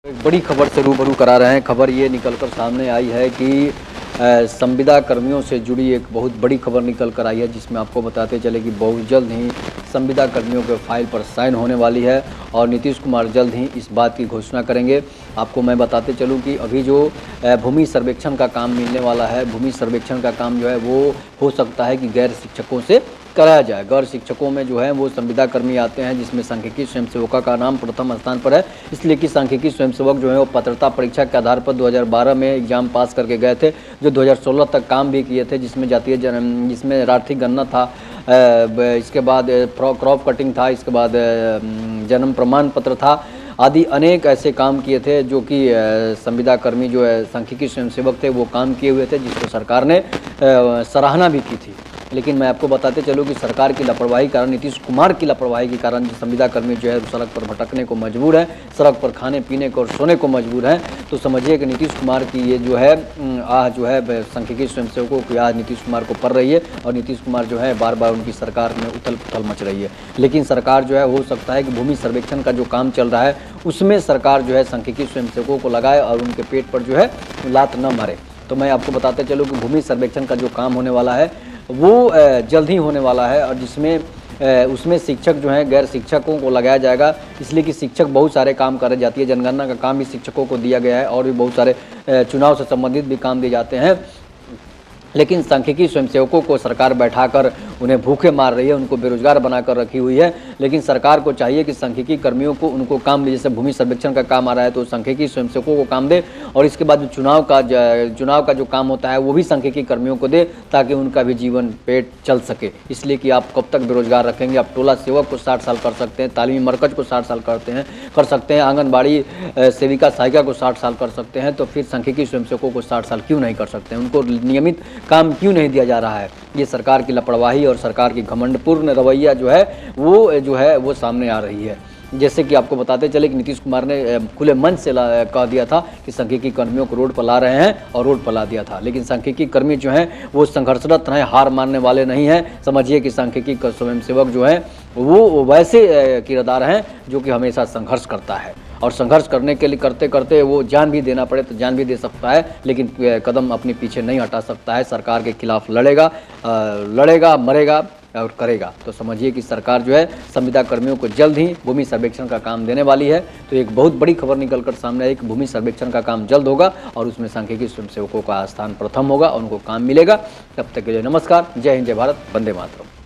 एक बड़ी खबर से रूबरू करा रहे हैं। खबर ये निकलकर सामने आई है कि संविदा कर्मियों से जुड़ी एक बहुत बड़ी खबर निकल कर आई है, जिसमें आपको बताते चले कि बहुत जल्द ही संविदा कर्मियों के फाइल पर साइन होने वाली है और नीतीश कुमार जल्द ही इस बात की घोषणा करेंगे। आपको मैं बताते चलूं कि अभी जो भूमि सर्वेक्षण का काम मिलने वाला है, भूमि सर्वेक्षण का काम जो है वो हो सकता है कि गैर शिक्षकों से कराया जाए। गैर शिक्षकों में जो है वो संविदा कर्मी आते हैं, जिसमें सांख्यिकी स्वयंसेवकों का नाम प्रथम स्थान पर है, इसलिए कि सांख्यिकी स्वयंसेवक जो है वो पात्रता परीक्षा के आधार पर 2012 में एग्जाम पास करके गए थे, जो 2016 तक काम भी किए थे, जिसमें जातीय जिसमें आर्थिक गणना था, इसके बाद क्रॉप कटिंग था, इसके बाद जन्म प्रमाण पत्र था, आदि अनेक ऐसे काम किए थे जो कि संविदा कर्मी जो है सांख्यिकी स्वयंसेवक थे वो काम किए हुए थे, जिसको सरकार ने सराहना भी की थी। लेकिन मैं आपको बताते चलूँ कि सरकार की लापरवाही के कारण, नीतीश कुमार की लापरवाही के कारण जो संविदा कर्मी जो है सड़क पर भटकने को मजबूर है, सड़क पर खाने पीने को और सोने को मजबूर हैं। तो समझिए कि नीतीश कुमार की ये जो है जो है सांख्यिकी स्वयंसेवकों की आज नीतीश कुमार को पड़ रही है और नीतीश कुमार जो है बार बार उनकी सरकार में उथल पुथल मच रही है। लेकिन सरकार जो है हो सकता है कि भूमि सर्वेक्षण का जो काम चल रहा है उसमें सरकार जो है सांख्यिकी स्वयंसेवकों को लगाए और उनके पेट पर जो है लात न मारे। तो मैं आपको बताते चलूँ कि भूमि सर्वेक्षण का जो काम होने वाला है वो जल्द ही होने वाला है और जिसमें उसमें शिक्षक जो हैं गैर शिक्षकों को लगाया जाएगा, इसलिए कि शिक्षक बहुत सारे काम करे जाती है। जनगणना का काम भी शिक्षकों को दिया गया है और भी बहुत सारे चुनाव से संबंधित भी काम दिए जाते हैं। लेकिन सांख्यिकी स्वयंसेवकों को सरकार बैठाकर उन्हें भूखे मार रही है, उनको बेरोजगार बनाकर रखी हुई है। लेकिन सरकार को चाहिए कि सांख्यिकी कर्मियों को उनको काम दे, जैसे भूमि सर्वेक्षण का काम आ रहा है तो सांख्यिकी स्वयंसेवकों को काम दे और इसके बाद चुनाव का जो काम होता है वो भी सांख्यिकी कर्मियों को दे, ताकि उनका भी जीवन पेट चल सके। इसलिए कि आप कब तक बेरोजगार रखेंगे? आप टोला सेवक को 60 साल कर सकते हैं, तालीमी मरकज को 60 साल कर सकते हैं, आंगनबाड़ी सेविका सहायिका को 60 साल कर सकते हैं, तो फिर सांख्यिकी स्वयंसेवकों को 60 साल क्यों नहीं कर सकते हैं? उनको नियमित काम क्यों नहीं दिया जा रहा है? ये सरकार की लापरवाही और सरकार की घमंडपूर्ण रवैया जो है वो सामने आ रही है। जैसे कि आपको बताते चले कि नीतीश कुमार ने खुले मन से कह दिया था कि सांख्यिकी कर्मियों को रोड पर ला रहे हैं और रोड पर ला दिया था। लेकिन सांख्यिकी कर्मी जो हैं वो संघर्षरत हैं, हार मानने वाले नहीं हैं। समझिए कि सांख्यिकी स्वयंसेवक जो हैं वो वैसे किरदार हैं जो कि हमेशा संघर्ष करता है और संघर्ष करने के लिए करते करते वो जान भी देना पड़े तो जान भी दे सकता है, लेकिन कदम अपने पीछे नहीं हटा सकता है। सरकार के खिलाफ लड़ेगा, मरेगा और करेगा। तो समझिए कि सरकार जो है संविदा कर्मियों को जल्द ही भूमि सर्वेक्षण का काम देने वाली है। तो एक बहुत बड़ी खबर निकलकर सामने आई कि भूमि सर्वेक्षण का काम जल्द होगा और उसमें सांख्यिकी स्वयंसेवकों का स्थान प्रथम होगा और उनको काम मिलेगा। तब तक के लिए नमस्कार, जय हिंद, जय भारत, वंदे मातरम।